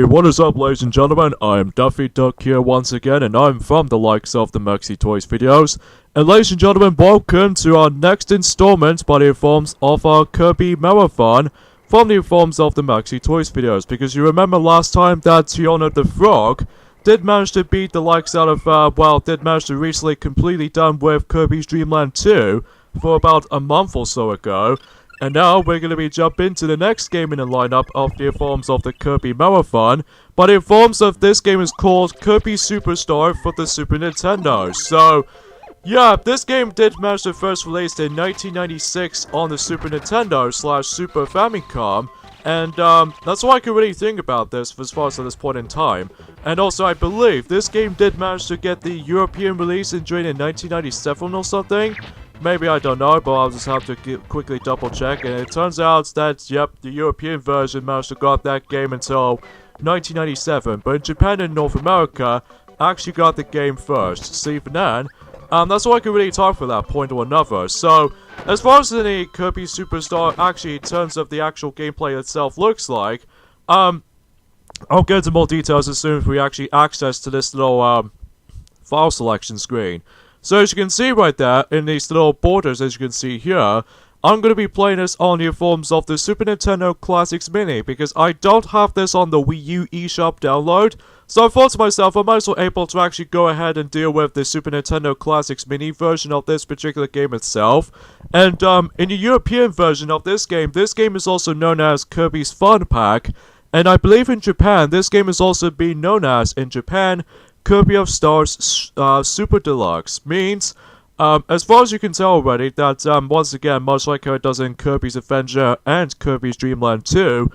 what is up, ladies and gentlemen? I'm Duffy Duck here once again, and I'm from the likes of the Maxi Toys videos. And ladies and gentlemen, welcome to our next installment by the forms of our Kirby marathon from the forms of the Maxi Toys videos. Because you remember last time that Tiana the Frog did manage to beat the likes out of, did manage to recently completely done with Kirby's Dream Land 2 for about a month or so ago. And now we're going to be jumping to the next game in the lineup of the forms of the Kirby Marathon. But the forms of this game is called Kirby Superstar for the Super Nintendo. So, yeah, this game did manage to first released in 1996 on the Super Nintendo / Super Famicom. And that's all I can really think about this as far as at this point in time. And also, I believe this game did manage to get the European release in 1997 or something. Maybe, I don't know, but I'll just have to quickly double check. And it turns out that, yep, the European version managed to got that game until 1997. But in Japan and North America, actually got the game first. So even then, that's all I can really talk for that point or another. So, as far as the Kirby Superstar actually in terms of the actual gameplay itself looks like, I'll get into more details as soon as we actually access to this little, file selection screen. So as you can see right there, in these little borders as you can see here, I'm going to be playing this on the forms of the Super Nintendo Classics Mini, because I don't have this on the Wii U eShop download. So I thought to myself, I might as well able to actually go ahead and deal with the Super Nintendo Classics Mini version of this particular game itself. And in the European version of this game is also known as Kirby's Fun Pack. And I believe in Japan, this game is also being known as, in Japan, Kirby of Stars Super Deluxe. Means, as far as you can tell already, that once again, much like how it does in Kirby's Adventure and Kirby's Dream Land 2,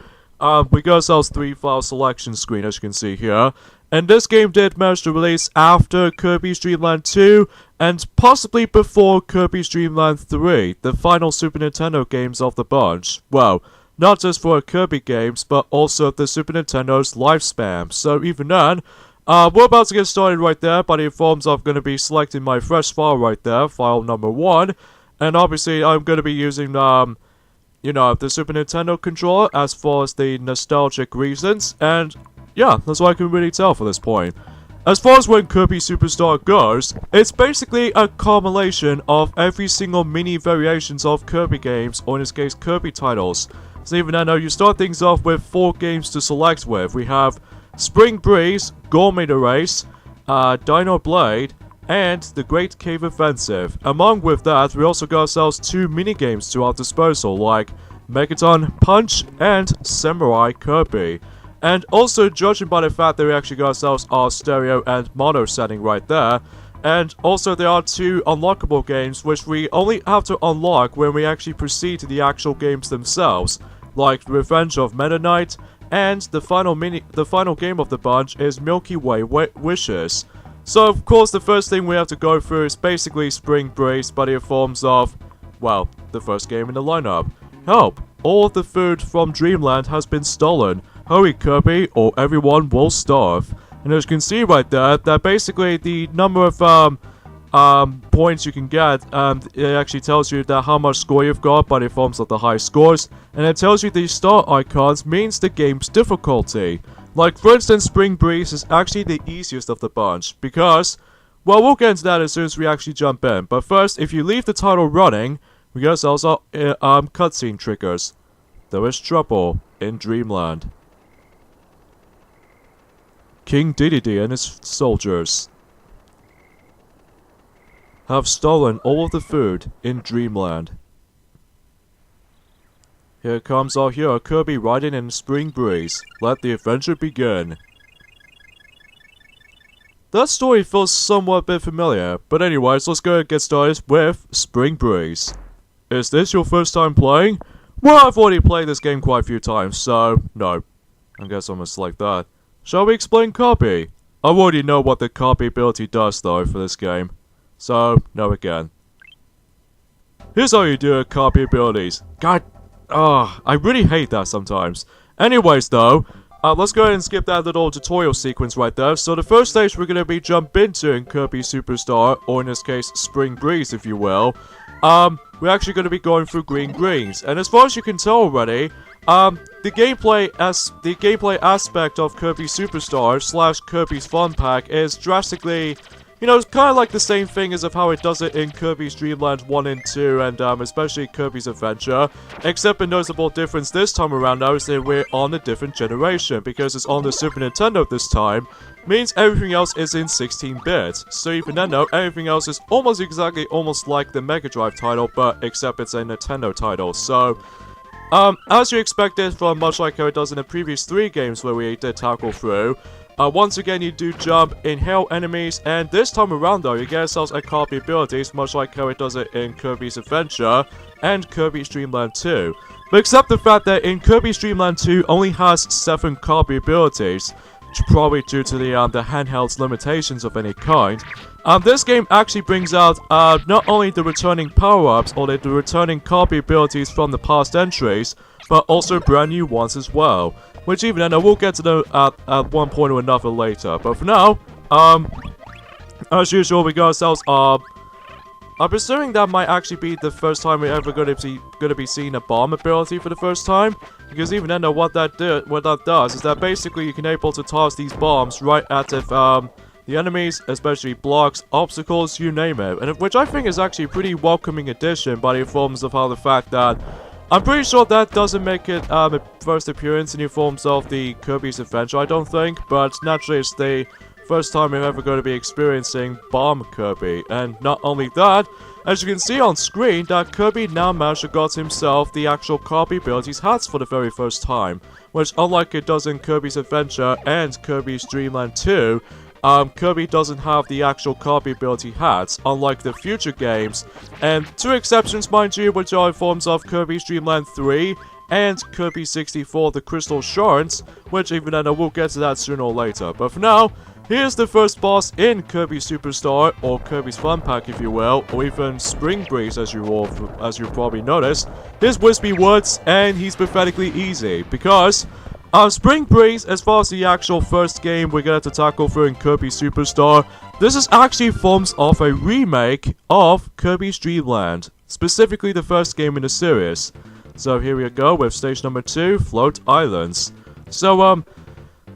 we got ourselves 3 file selection screen as you can see here. And this game did manage to release after Kirby's Dream Land 2 and possibly before Kirby's Dream Land 3, the final Super Nintendo games of the bunch. Well, not just for Kirby games, but also the Super Nintendo's lifespan. So even then, we're about to get started right there by the forms of going to be selecting my fresh file right there, file number 1. And obviously I'm going to be using, the Super Nintendo controller as far as the nostalgic reasons. And yeah, that's what I can really tell for this point. As far as when Kirby Superstar goes, it's basically a compilation of every single mini variations of Kirby games, or in this case Kirby titles. So even I know you start things off with 4 games to select with. We have Spring Breeze, Gourmet Race, Dino Blade, and the Great Cave Offensive. Among with that, we also got ourselves 2 minigames to our disposal, like Megaton Punch and Samurai Kirby. And also, judging by the fact that we actually got ourselves our stereo and mono setting right there, and also there are 2 unlockable games which we only have to unlock when we actually proceed to the actual games themselves, like Revenge of Meta Knight, and the final game of the bunch is Milky Way Wishes. So of course the first thing we have to go through is basically Spring Breeze by the forms of, well, the first game in the lineup. Help! All of the food from Dreamland has been stolen. Hurry Kirby or everyone will starve. And as you can see right there, that basically the number of points you can get, it actually tells you that how much score you've got by the forms of the high scores, and it tells you the star icons means the game's difficulty. Like for instance, Spring Breeze is actually the easiest of the bunch, because, well, we'll get into that as soon as we actually jump in. But first, if you leave the title running, we get ourselves our cutscene triggers. There is trouble in Dreamland. King Dedede and his soldiers have stolen all of the food in Dreamland. Here comes our hero Kirby riding in Spring Breeze. Let the adventure begin. That story feels somewhat a bit familiar, but anyways, let's go and get started with Spring Breeze. Is this your first time playing? Well, I've already played this game quite a few times, so no. I guess I'm gonna select that. Shall we explain copy? I already know what the copy ability does though for this game. So, no again. Here's how you do copy abilities. God, I really hate that sometimes. Anyways though, let's go ahead and skip that little tutorial sequence right there. So the first stage we're going to be jump into in Kirby Superstar, or in this case, Spring Breeze if you will. We're actually going to be going through Green Greens. And as far as you can tell already, the gameplay aspect of Kirby Superstar / Kirby's Fun Pack is drastically, you know, it's kind of like the same thing as of how it does it in Kirby's Dream Land 1 and 2, and especially Kirby's Adventure. Except a noticeable difference this time around now is that we're on a different generation, because it's on the Super Nintendo this time. Means everything else is in 16-bit. So even then though, everything else is almost like the Mega Drive title, but except it's a Nintendo title. So, as you expected from much like how it does in the previous 3 games where we did tackle through, once again you do jump, inhale enemies, and this time around though, you get yourselves a copy abilities much like how it does it in Kirby's Adventure and Kirby's Dream Land 2. But except the fact that in Kirby's Dream Land 2 only has 7 copy abilities, probably due to the handheld's limitations of any kind. This game actually brings out not only the returning power-ups or the returning copy abilities from the past entries, but also brand new ones as well. Which even then, we'll get to know at one point or another later. But for now, as usual, we got ourselves I'm assuming that might actually be the first time we're ever going to be seeing a bomb ability for the first time, because even then, what that does is that basically you can able to toss these bombs right at the enemies, especially blocks, obstacles, you name it, and which I think is actually a pretty welcoming addition by the forms of how the fact that I'm pretty sure that doesn't make it a first appearance in the forms of the Kirby's Adventure, I don't think, but naturally it's the first time we're ever going to be experiencing Bomb Kirby. And not only that, as you can see on screen, that Kirby now managed to got himself the actual copy abilities hats for the very first time, which unlike it does in Kirby's Adventure and Kirby's Dream Land 2, Kirby doesn't have the actual copy ability hats, unlike the future games, and 2 exceptions mind you, which are in forms of Kirby's Dream Land 3 and Kirby 64 the Crystal Shards, which even then we'll get to that sooner or later. But for now, here's the first boss in Kirby Superstar, or Kirby's Fun Pack if you will, or even Spring Breeze as you probably noticed. Here's Whispy Woods, and he's pathetically easy, because Spring Breeze, as far as the actual first game we're going to tackle through in Kirby Superstar, this is actually forms of a remake of Kirby's Dream Land, specifically the first game in the series. So here we go with stage number 2, Float Islands. So,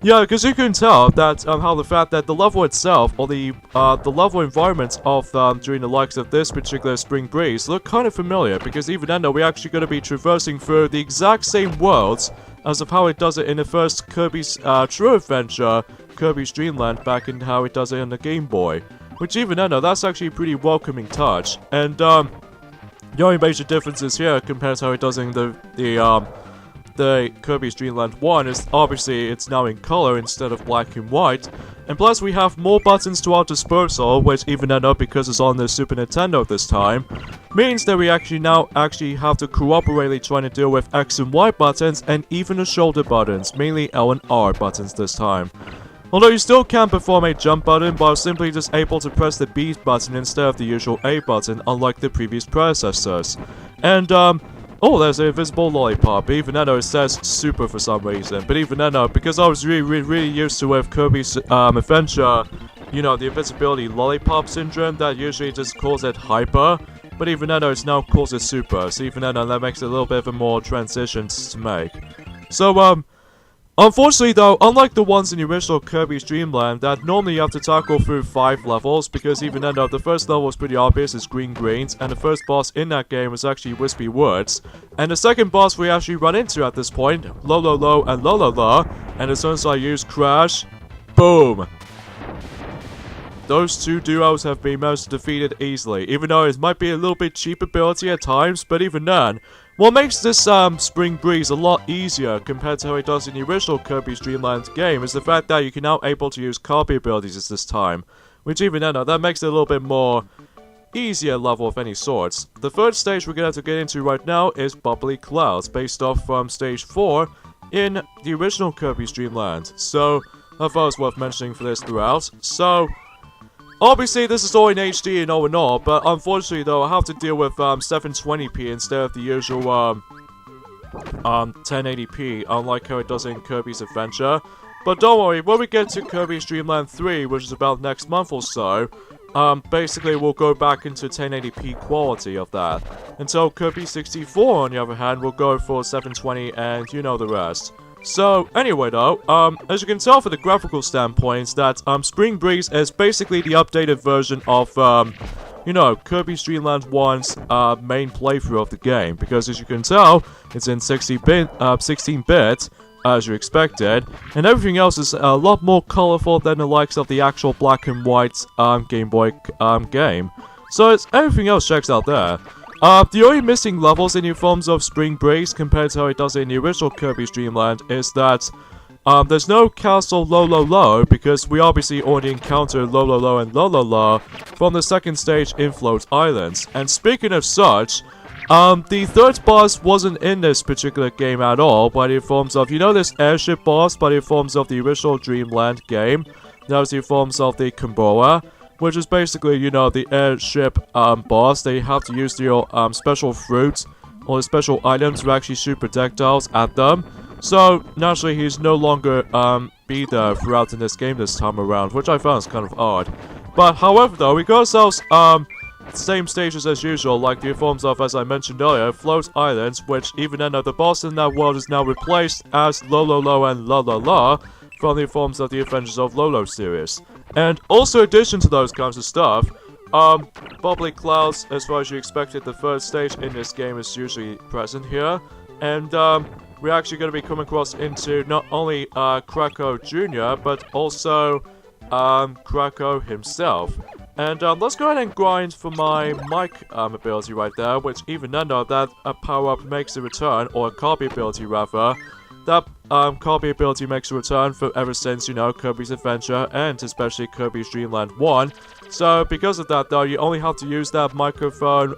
yeah, because you can tell that how the fact that the level itself, or the level environments of during the likes of this particular Spring Breeze look kind of familiar, because even then we're actually going to be traversing through the exact same worlds as of how it does it in the first Kirby's True Adventure, Kirby's Dream Land, back in how it does it on the Game Boy. Which even then that's actually a pretty welcoming touch. And the only major differences here compared to how it does in the Kirby's Dream Land 1 is obviously it's now in color instead of black and white, and plus we have more buttons to our disposal, which even then because it's on the Super Nintendo this time, means that we now have to cooperatively trying to deal with X and Y buttons and even the shoulder buttons, mainly L and R buttons this time. Although you still can perform a jump button, but are simply just able to press the B button instead of the usual A button, unlike the previous predecessors. And oh, there's an invisible lollipop. Even then, it says super for some reason. But even then, because I was really used to with Kirby's Adventure, you know, the invisibility lollipop syndrome, that usually just calls it hyper. But even then, it now calls it super. So even then, that makes it a little bit of a more transition to make. So, unfortunately though, unlike the ones in the original Kirby's Dream Land, that normally you have to tackle through 5 levels, because even then the first level is pretty obvious, it's Green Greens, and the first boss in that game was actually Whispy Woods. And the second boss we actually run into at this point, Lololo and Lalala, and as soon as I use Crash, boom! Those 2 duos have been most defeated easily, even though it might be a little bit cheap ability at times, but even then, what makes this Spring Breeze a lot easier compared to how it does in the original Kirby's Dream Land game is the fact that you can now able to use copy abilities at this time, which even then that makes it a little bit more easier level of any sorts. The third stage we're going to get into right now is Bubbly Clouds, based off from stage 4 in the original Kirby's Dream Land. So I thought it was worth mentioning for this throughout. So obviously, this is all in HD and all, but unfortunately though, I have to deal with 720p instead of the usual 1080p, unlike how it does in Kirby's Adventure. But don't worry, when we get to Kirby's Dream Land 3, which is about next month or so, basically we'll go back into 1080p quality of that. Until Kirby 64, on the other hand, will go for 720 and you know the rest. So, anyway though, as you can tell from the graphical standpoint, that, Spring Breeze is basically the updated version of, you know, Kirby's Dream Land 1's, main playthrough of the game. Because as you can tell, it's in 16-bit, as you expected, and everything else is a lot more colorful than the likes of the actual black and white, Game Boy, game. So, everything else checks out there. The only missing levels in the forms of Spring Breeze compared to how it does in the original Kirby's Dream Land is that there's no Castle Lololo because we obviously already encountered Lololo and Lalala from the second stage in Float Islands. And speaking of such, the third boss wasn't in this particular game at all by the forms of, you know, this airship boss by the forms of the original Dreamland game. That was the forms of the Komboa, which is basically, you know, the airship boss. They have to use your special fruits or the special items to actually shoot projectiles at them. So, naturally, he's no longer be there throughout in this game this time around, which I found is kind of odd. But, however, though, we got ourselves same stages as usual, like the forms of, as I mentioned earlier, Float Islands, which even though the boss in that world is now replaced as Lololo and Lalala from the forms of the Adventures of Lolo series. And also, in addition to those kinds of stuff, Bubbly Clouds, as far as you expected, the third stage in this game is usually present here. And, we're actually going to be coming across into not only, Kracko Jr., but also, Kracko himself. And, let's go ahead and grind for my mic, ability right there, which even then though that power-up makes a return, or a copy ability rather. That, copy ability makes a return for ever since, you know, Kirby's Adventure, and especially Kirby's Dream Land 1. So, because of that, though, you only have to use that microphone,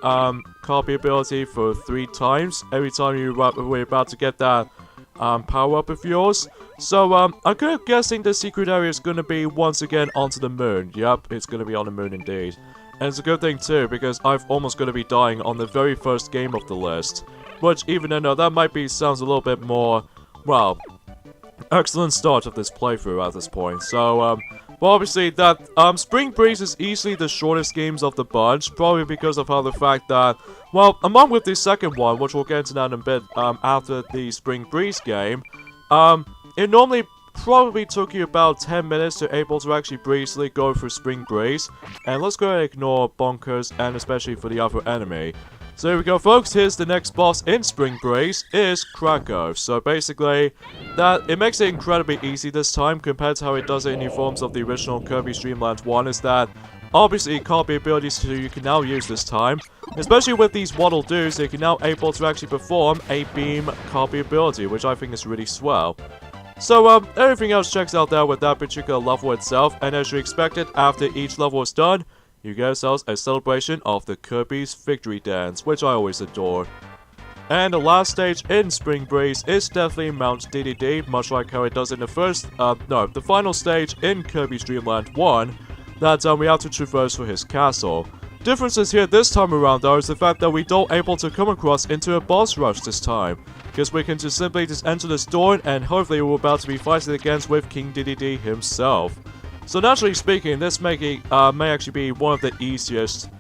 copy ability for 3 times, every time we're about to get that, power-up of yours. So, I'm kind of guessing the secret area is gonna be, once again, onto the moon. Yep, it's gonna be on the moon indeed. And it's a good thing, too, because I've almost gonna be dying on the very first game of the list. Which, even though that might be, sounds a little bit more, well, excellent start of this playthrough at this point. So, but obviously that, Spring Breeze is easily the shortest games of the bunch, probably because of how the fact that, well, among with the second one, which we'll get into that in a bit, after the Spring Breeze game, it normally probably took you about 10 minutes to able to actually breezily go through Spring Breeze, and let's go ahead and ignore Bonkers, and especially for the other enemy. So here we go, folks. Here's the next boss in Spring Breeze, is Kracko. So basically, it makes it incredibly easy this time compared to how it does it in the forms of the original Kirby's Dream Land 1, is that obviously copy abilities you can now use this time. Especially with these Waddle Doos, you can now able to actually perform a beam copy ability, which I think is really swell. So, everything else checks out there with that particular level itself, and as you expected, after each level is done, you get yourselves a celebration of the Kirby's Victory Dance, which I always adore. And the last stage in Spring Breeze is definitely Mount Dedede, much like how it does in the the final stage in Kirby's Dream Land 1, that we have to traverse for his castle. Differences here this time around though is the fact that we don't able to come across into a boss rush this time, because we can just simply enter this door and hopefully we're about to be fighting against with King Dedede himself. So naturally speaking, this may actually be one of the easiest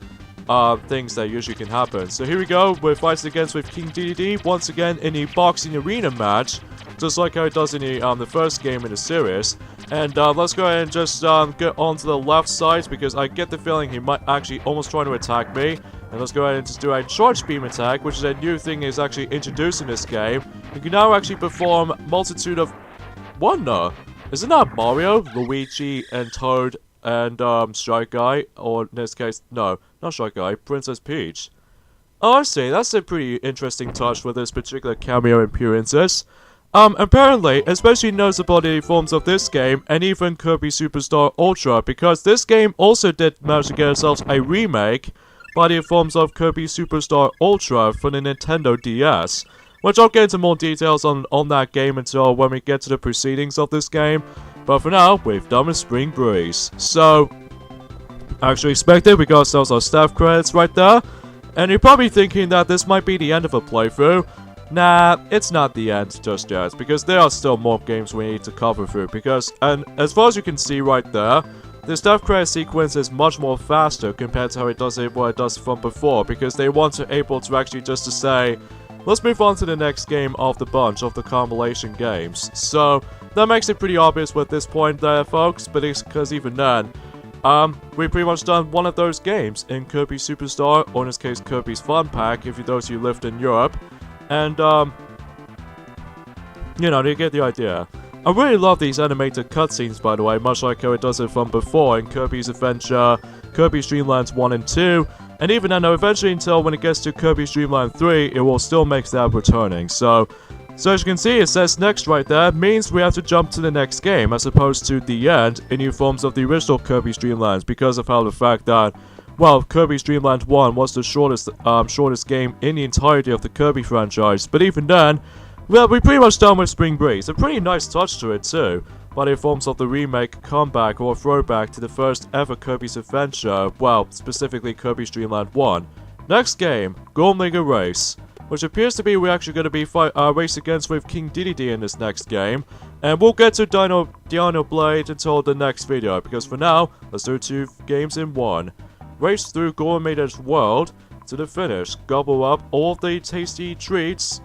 things that usually can happen. So here we go, we're fighting against with King Dedede once again in the boxing arena match, just like how it does in the first game in the series. And let's go ahead and just get onto the left side, because I get the feeling he might actually almost try to attack me. And let's go ahead and just do a charge beam attack, which is a new thing is actually introduced in this game. You can now actually perform multitude of... What no? Isn't that Mario, Luigi, and Toad, and Shy Guy? Or in this case, no, not Shy Guy, Princess Peach. Oh, I see, that's a pretty interesting touch with this particular cameo appearances. Apparently, especially noticeable in the forms of this game, and even Kirby Superstar Ultra, because this game also did manage to get itself a remake by the forms of Kirby Superstar Ultra for the Nintendo DS. Which I'll get into more details on that game until when we get to the proceedings of this game. But for now, we've done with Spring Breeze. So, actually expected, we got ourselves our staff credits right there. And you're probably thinking that this might be the end of a playthrough. Nah, it's not the end just yet, because there are still more games we need to cover through. And as far as you can see right there, this death credit sequence is much more faster compared to how it does what it does from before, because they want to able to actually just to say, let's move on to the next game of the bunch of the compilation games. So that makes it pretty obvious at this point there, folks, but it's because even then, we've pretty much done one of those games in Kirby Superstar, or in this case Kirby's Fun Pack, if those of you lived in Europe, and you know, you get the idea. I really love these animated cutscenes, by the way, much like how it does it from before in Kirby's Adventure, Kirby's Dream Lands 1 and 2, and even then, eventually until when it gets to Kirby's Dream Land 3, it will still make that returning. So as you can see, it says next right there, means we have to jump to the next game, as opposed to the end in new forms of the original Kirby's Dream Lands, because of how the fact that, well, Kirby's Dream Land 1 was the shortest game in the entirety of the Kirby franchise, but even then, well, we're pretty much done with Spring Breeze. A pretty nice touch to it too, but in forms of the remake, comeback, or throwback to the first ever Kirby's Adventure, well, specifically Kirby's Dream Land 1. Next game, Gourmet Race, which appears to be we're actually going to be race against with King Dedede in this next game, and we'll get to Dino Blade until the next video, because for now, let's do 2 games in 1. Race through Gourmet's world to the finish, gobble up all of the tasty treats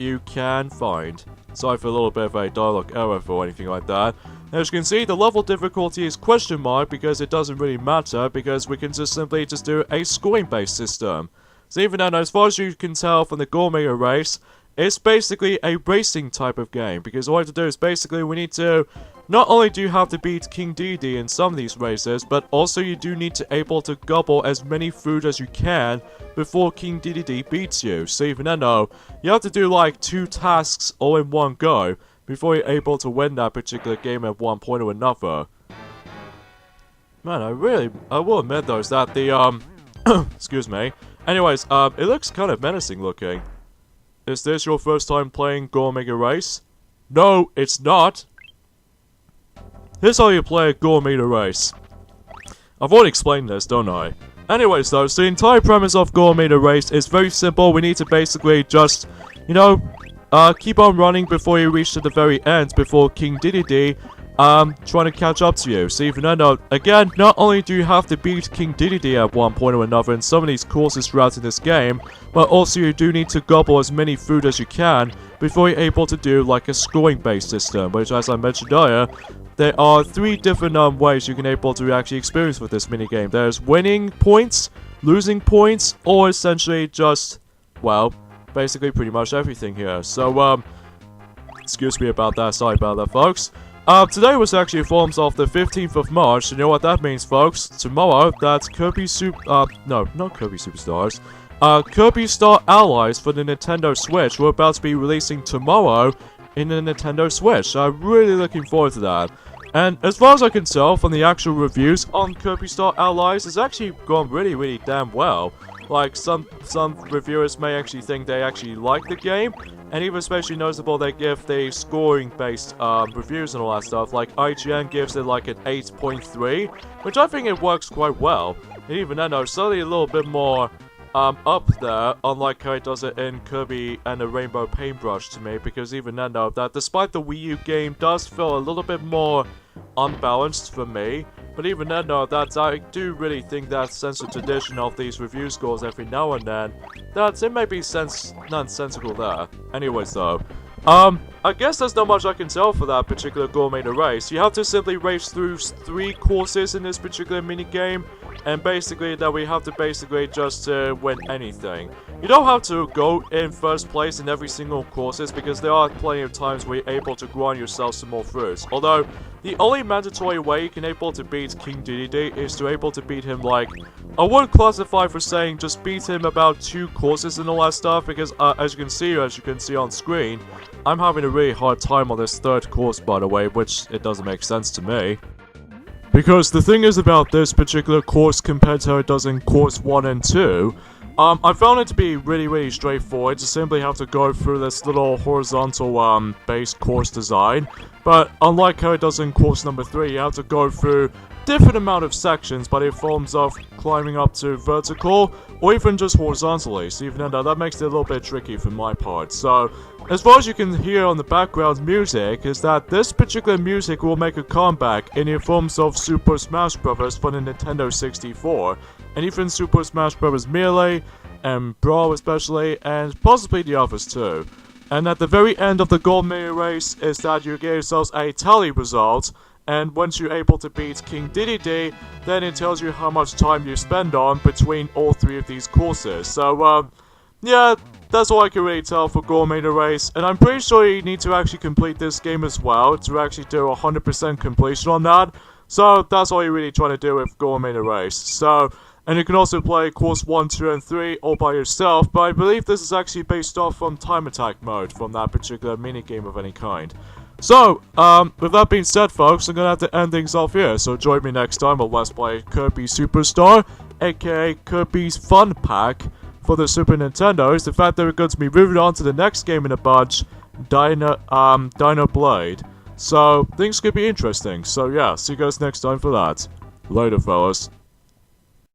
you can find. Sorry for a little bit of a dialogue error or anything like that. As you can see, the level difficulty is question mark because it doesn't really matter, because we can just simply do a scoring based system. So even then, as far as you can tell from the Gourmet Race, it's basically a racing type of game, because all we have to do is basically we need to, not only do you have to beat King Dedede in some of these races, but also you do need to able to gobble as many food as you can before King Dedede beats you. So even then though, you have to do like 2 tasks all in one go before you're able to win that particular game at one point or another. Man, I will admit though, is that the, excuse me. Anyways, it looks kind of menacing looking. Is this your first time playing Gourmet Race? No, it's not. Here's how you play a Gourmet Race. I've already explained this, don't I? Anyways though, so the entire premise of Gourmet Race is very simple. We need to basically just, you know, keep on running before you reach to the very end, before King Dedede trying to catch up to you. So even though, again, not only do you have to beat King Dedede at one point or another in some of these courses throughout in this game, but also you do need to gobble as many food as you can before you're able to do like a scoring based system, which, as I mentioned earlier, there are 3 different ways you can able to actually experience with this minigame. There's winning points, losing points, or essentially just, well, basically pretty much everything here. So, excuse me about that, sorry about that, folks. Today was actually forms of the 15th of March, you know what that means, folks? Tomorrow, that's Kirby no, not Kirby Superstars. Kirby Star Allies for the Nintendo Switch. We're about to be releasing tomorrow in the Nintendo Switch. I'm really looking forward to that. And as far as I can tell from the actual reviews on Kirby Star Allies, it's actually gone really damn well. Like, some reviewers may actually think they actually like the game, and even especially noticeable they give the scoring-based reviews and all that stuff. Like, IGN gives it like an 8.3, which I think it works quite well. And even then, it's slightly a little bit more up there, unlike how it does it in Kirby and the Rainbow Paintbrush to me, because even then, though, that despite the Wii U game does feel a little bit more unbalanced for me, but even then, though, that I do really think that sense of tradition of these review scores every now and then, that it may be nonsensical there. Anyways, though, I guess there's not much I can tell for that particular Gourmet Race. You have to simply race through 3 courses in this particular minigame, and basically that we have to basically just win anything. You don't have to go in first place in every single courses, because there are plenty of times where you're able to grind yourself some more fruits. Although, the only mandatory way you can able to beat King Dedede is to able to beat him, like, I wouldn't classify for saying just beat him about 2 courses and all that stuff, because as you can see on screen, I'm having a really hard time on this 3rd course, by the way, which it doesn't make sense to me. Because the thing is about this particular course compared to how it does in course 1 and 2, I found it to be really straightforward. You simply have to go through this little horizontal, base course design. But unlike how it does in course number 3, you have to go through different amount of sections, but in forms of climbing up to vertical, or even just horizontally. So even though that makes it a little bit tricky for my part. So, as far as you can hear on the background music, is that this particular music will make a comeback in the forms of Super Smash Bros. For the Nintendo 64. And even Super Smash Bros. Melee, and Brawl especially, and possibly the others too. And at the very end of the Gourmet Race is that you get yourselves a tally result, and once you're able to beat King Dedede, then it tells you how much time you spend on between all 3 of these courses. So, yeah, that's all I can really tell for Gourmet Race, and I'm pretty sure you need to actually complete this game as well to actually do 100% completion on that. So that's all you're really trying to do with Gourmet Race. So, and you can also play course 1, 2, and 3 all by yourself, but I believe this is actually based off from Time Attack mode from that particular minigame of any kind. So, with that being said, folks, I'm gonna have to end things off here, so join me next time on Let's Play Kirby Superstar, aka Kirby's Fun Pack for the Super Nintendo. Is the fact that we're going to be moving on to the next game in the bunch, Dino Blade. So, things could be interesting, so yeah, see you guys next time for that. Later, fellas.